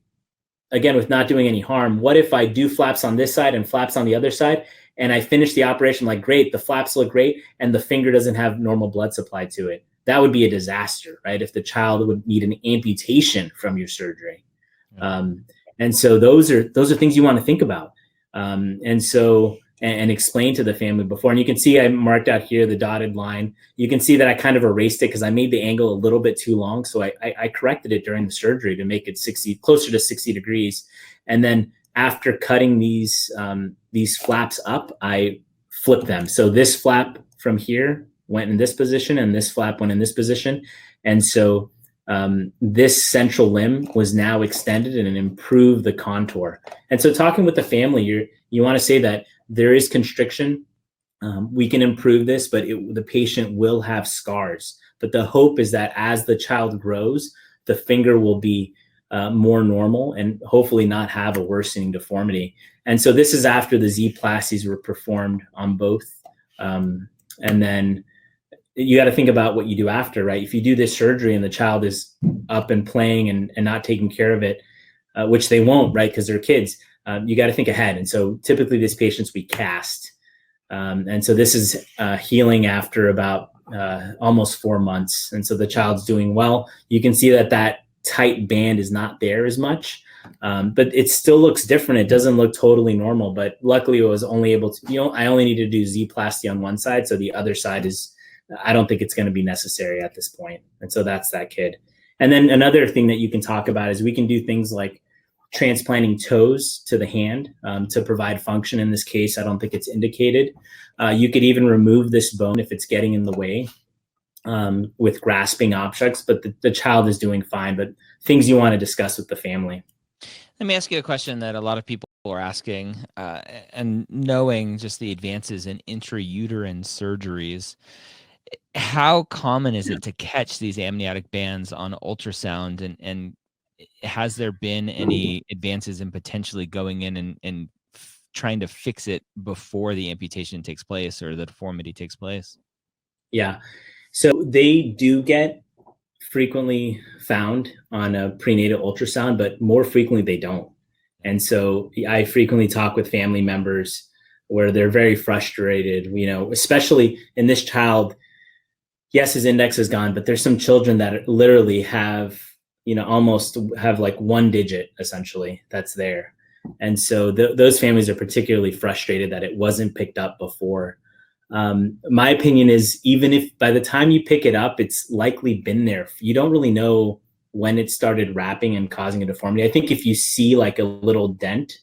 again, with not doing any harm, what if I do flaps on this side and flaps on the other side, and I finish the operation like great, the flaps look great, and the finger doesn't have normal blood supply to it? That would be a disaster, right? If the child would need an amputation from your surgery. Yeah. And so those are things you want to think about. And explain to the family before. And you can see I marked out here the dotted line. You can see that I kind of erased it because I made the angle a little bit too long. So I corrected it during the surgery to make it closer to 60 degrees. And then after cutting these flaps up, I flipped them. So this flap from here went in this position and this flap went in this position. And so this central limb was now extended and it improved the contour. And so talking with the family, you want to say that there is constriction. We can improve this, but the patient will have scars. But the hope is that as the child grows, the finger will be more normal and hopefully not have a worsening deformity. And so this is after the Z-Plasties were performed on both And then you got to think about what you do after, right? If you do this surgery and the child is up and playing and not taking care of it, which they won't, right? Because they're kids, you got to think ahead. And so typically these patients we cast. And so this is healing after about almost 4 months. And so the child's doing well. You can see that that tight band is not there as much, but it still looks different. It doesn't look totally normal, but luckily I was only able to, I only need to do Z-Plasty on one side. So the other side is, I don't think it's going to be necessary at this point. And so that's that kid. And then another thing that you can talk about is we can do things like transplanting toes to the hand to provide function. In this case, I don't think it's indicated. You could even remove this bone if it's getting in the way with grasping objects, but the child is doing fine. But things you want to discuss with the family. Let me ask you a question that a lot of people are asking, and knowing just the advances in intrauterine surgeries, how common is it to catch these amniotic bands on ultrasound, and has there been any advances in potentially going in and trying to fix it before the amputation takes place or the deformity takes place? Yeah, so they do get frequently found on a prenatal ultrasound, but more frequently they don't. And so I frequently talk with family members where they're very frustrated, especially in this child. Yes, his index is gone, but there's some children that literally have, almost have like one digit essentially that's there. And so those families are particularly frustrated that it wasn't picked up before. My opinion is, even if by the time you pick it up, it's likely been there. You don't really know when it started wrapping and causing a deformity. I think if you see like a little dent,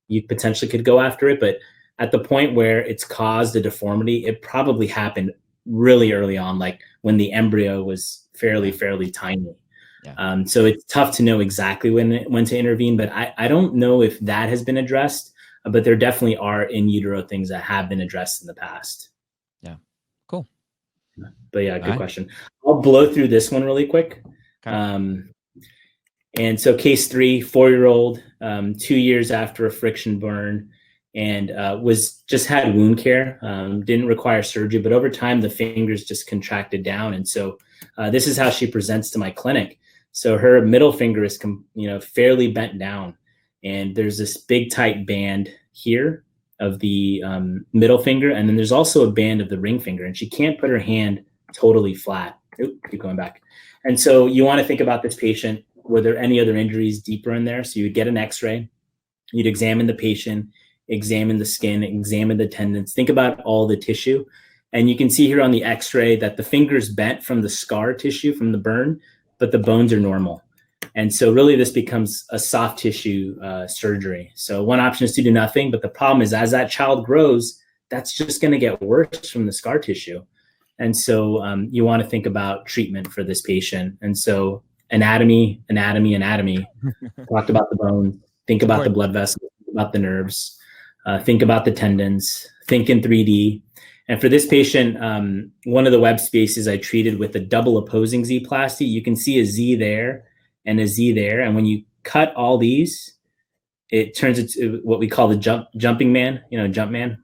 you potentially could go after it. But at the point where it's caused a deformity, it probably happened really early on, like when the embryo was fairly tiny. Yeah. So it's tough to know exactly when to intervene, but I don't know if that has been addressed, but there definitely are in utero things that have been addressed in the past. Yeah. Cool. But yeah, good question. I'll blow through this one really quick. Okay. And so case 3, 4-year-old, 2 years after a friction burn, and had wound care, didn't require surgery, but over time the fingers just contracted down. And so this is how she presents to my clinic. So her middle finger is fairly bent down, and there's this big tight band here of the middle finger, and then there's also a band of the ring finger, and she can't put her hand totally flat. Keep going back. And so you want to think about this patient. Were there any other injuries deeper in there? So you would get an x-ray, you'd examine the patient, examine the skin, examine the tendons, think about all the tissue. And you can see here on the x-ray that the finger's bent from the scar tissue from the burn, but the bones are normal. And so really this becomes a soft tissue surgery. So one option is to do nothing, but the problem is as that child grows, that's just going to get worse from the scar tissue. And so you want to think about treatment for this patient. And so anatomy. Talked about the bone, think about the blood vessels, think about the nerves, think about the tendons, think in 3D. And for this patient, one of the web spaces I treated with a double opposing Z-Plasty, you can see a Z there and a Z there. And when you cut all these, it turns into what we call the jumping man, jump man.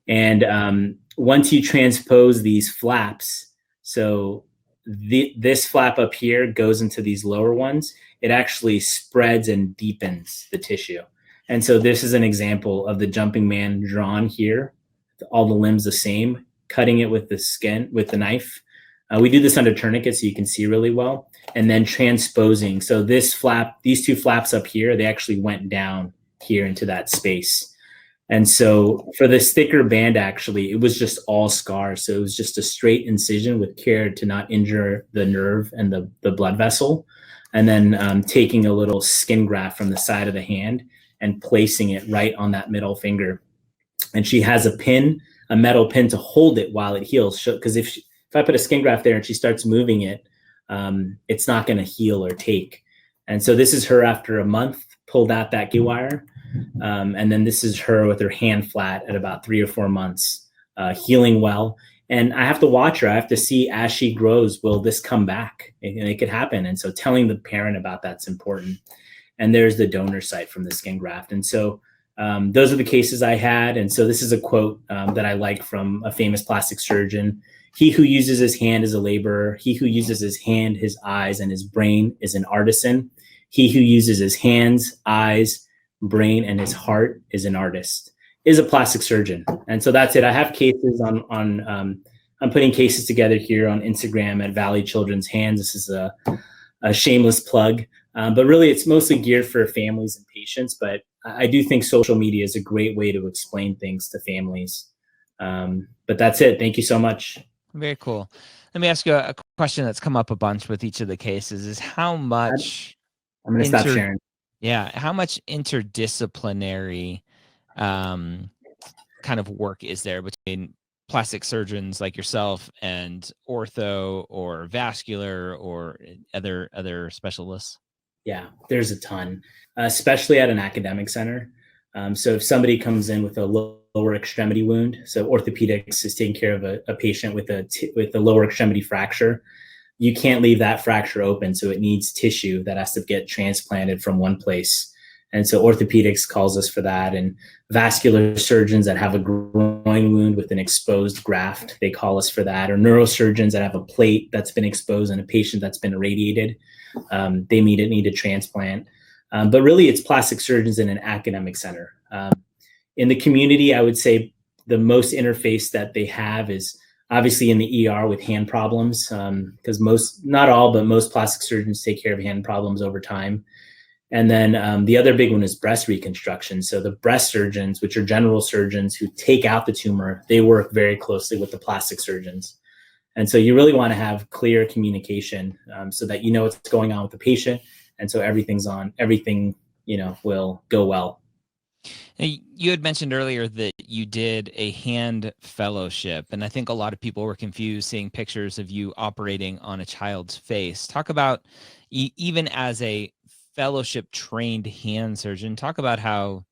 And once you transpose these flaps, so this flap up here goes into these lower ones, it actually spreads and deepens the tissue. And so this is an example of the jumping man drawn here, all the limbs the same, cutting it with the skin, with the knife. We do this under tourniquet so you can see really well, and then transposing. So this flap, these two flaps up here, they actually went down here into that space. And so for this thicker band, actually, it was just all scars. So it was just a straight incision with care to not injure the nerve and the blood vessel. And then taking a little skin graft from the side of the hand and placing it right on that middle finger. And she has a pin, a metal pin to hold it while it heals. Because if I put a skin graft there and she starts moving it, it's not going to heal or take. And so this is her after a month, pulled out that wire. And then this is her with her hand flat at about 3 or 4 months, healing well. And I have to watch her. I have to see as she grows, will this come back? And it could happen. And so telling the parent about that's important. And there's the donor site from the skin graft. And so Those are the cases I had. And so this is a quote that I like from a famous plastic surgeon. He who uses his hand is a laborer. He who uses his hand, his eyes, and his brain is an artisan. He who uses his hands, eyes, brain, and his heart is an artist, is a plastic surgeon. And so that's it. I have cases I'm putting cases together here on Instagram at Valley Children's Hands. This is a shameless plug, but really it's mostly geared for families and patients. But I do think social media is a great way to explain things to families. But that's it. Thank you so much. Very cool. Let me ask you a question that's come up a bunch with each of the cases is how much I'm going to stop sharing. Yeah. How much interdisciplinary kind of work is there between plastic surgeons like yourself and ortho or vascular or other specialists? Yeah, there's a ton, especially at an academic center. So if somebody comes in with a lower extremity wound, so orthopedics is taking care of a patient with a lower extremity fracture, you can't leave that fracture open. So it needs tissue that has to get transplanted from one place. And so orthopedics calls us for that. And vascular surgeons that have a groin wound with an exposed graft, they call us for that. Or neurosurgeons that have a plate that's been exposed in a patient that's been irradiated, they need a transplant. But really, it's plastic surgeons in an academic center. In the community, I would say the most interface that they have is obviously in the ER with hand problems, because not all, but most plastic surgeons take care of hand problems over time. And then the other big one is breast reconstruction. So the breast surgeons, which are general surgeons who take out the tumor, they work very closely with the plastic surgeons. And so you really want to have clear communication so that you know what's going on with the patient. And so everything, will go well. You had mentioned earlier that you did a hand fellowship, and I think a lot of people were confused seeing pictures of you operating on a child's face. Talk about, even as a fellowship trained hand surgeon, talk about how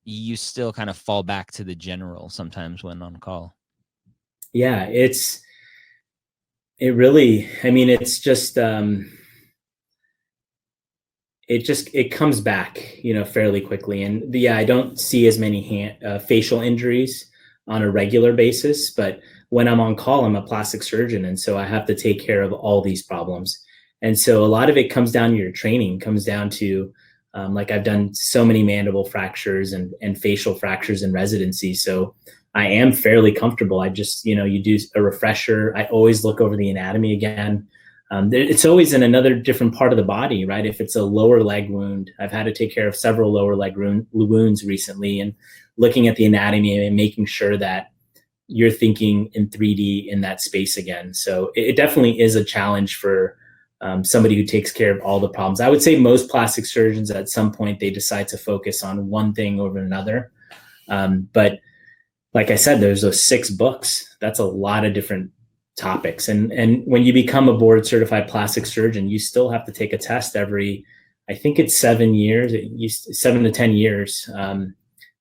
you still kind of fall back to the general sometimes when on call. Yeah, it's just, it comes back, fairly quickly. And I don't see as many facial injuries on a regular basis, but when I'm on call, I'm a plastic surgeon. And so I have to take care of all these problems. And so a lot of it comes down to your training, comes down to, I've done so many mandible fractures and facial fractures in residency. So I am fairly comfortable. I just, you do a refresher. I always look over the anatomy again. It's always in another different part of the body, right? If it's a lower leg wound, I've had to take care of several lower leg wounds recently, and looking at the anatomy and making sure that you're thinking in 3D in that space again. So it definitely is a challenge for somebody who takes care of all the problems. I would say most plastic surgeons at some point, they decide to focus on one thing over another. But like I said, there's those 6 books. That's a lot of different topics. And when you become a board certified plastic surgeon, you still have to take a test every, I think it's 7 years, 7 to 10 years,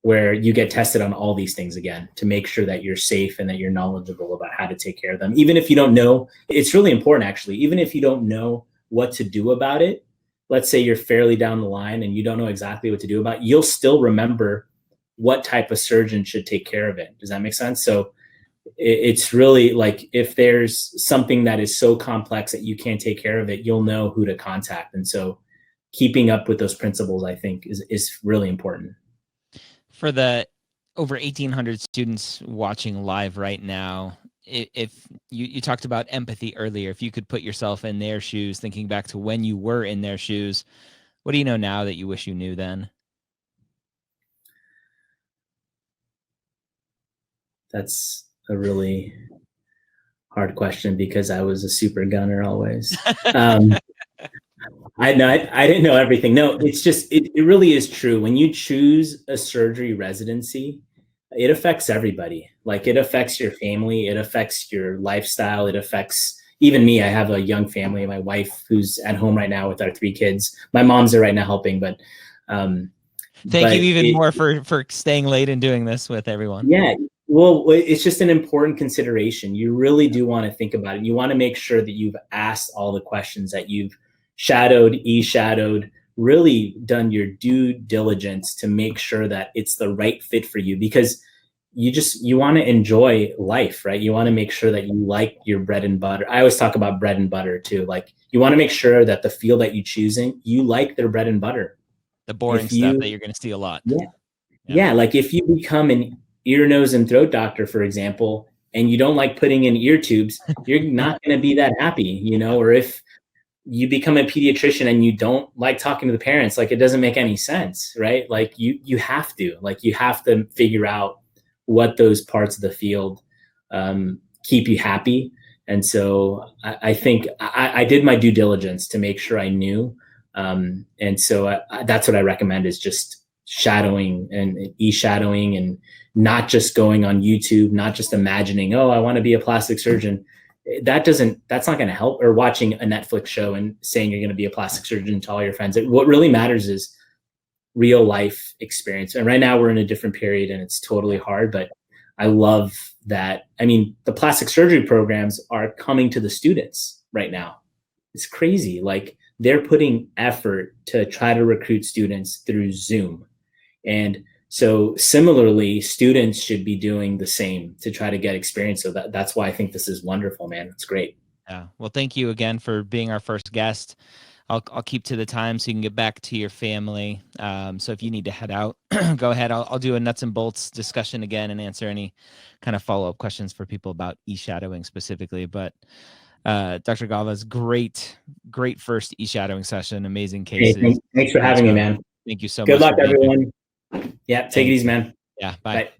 where you get tested on all these things again to make sure that you're safe and that you're knowledgeable about how to take care of them. Even if you don't know, it's really important actually, even if you don't know what to do about it, let's say you're fairly down the line and you don't know exactly what to do about it, you'll still remember what type of surgeon should take care of it. Does that make sense? So it's really like, if there's something that is so complex that you can't take care of it, you'll know who to contact. And so keeping up with those principles, I think, is really important. For the over 1,800 students watching live right now, if you talked about empathy earlier, if you could put yourself in their shoes, thinking back to when you were in their shoes, what do you know now that you wish you knew then? That's a really hard question because I was a super gunner always. I didn't know everything. No, it's just, it really is true. When you choose a surgery residency, it affects everybody. Like, it affects your family, it affects your lifestyle, it affects even me. I have a young family, my wife who's at home right now with our 3 kids. My mom's there right now helping, but thank you even more for staying late and doing this with everyone. Yeah. Well, it's just an important consideration. You really do want to think about it. You want to make sure that you've asked all the questions, that you've shadowed, e-shadowed, really done your due diligence to make sure that it's the right fit for you, because you want to enjoy life, right? You want to make sure that you like your bread and butter. I always talk about bread and butter too. Like, you want to make sure that the field that you choosing, you like their bread and butter. The boring stuff that you're going to see a lot. Yeah. Like if you become an ear, nose, and throat doctor, for example, and you don't like putting in ear tubes, you're not going to be that happy, or if you become a pediatrician and you don't like talking to the parents, like, it doesn't make any sense, right? Like you have to figure out what those parts of the field keep you happy. And so I think I did my due diligence to make sure I knew. And so that's what I recommend, is just shadowing and eShadowing, and not just going on YouTube, not just imagining, oh, I want to be a plastic surgeon. That's not going to help. Or watching a Netflix show and saying you're going to be a plastic surgeon to all your friends. What really matters is real life experience. And right now we're in a different period and it's totally hard, but I love that. I mean, the plastic surgery programs are coming to the students right now. It's crazy. Like, they're putting effort to try to recruit students through Zoom. And so similarly, students should be doing the same to try to get experience. So that's why I think this is wonderful, man. It's great. Yeah. Well, thank you again for being our first guest. I'll keep to the time so you can get back to your family. So if you need to head out, go ahead. I'll do a nuts and bolts discussion again and answer any kind of follow-up questions for people about eShadowing specifically. But Dr. Galvez, great first eShadowing session. Amazing cases. Hey, thanks for having me, man. Thank you so much. Good luck, everyone. Yeah, take it easy, man. Yeah, bye.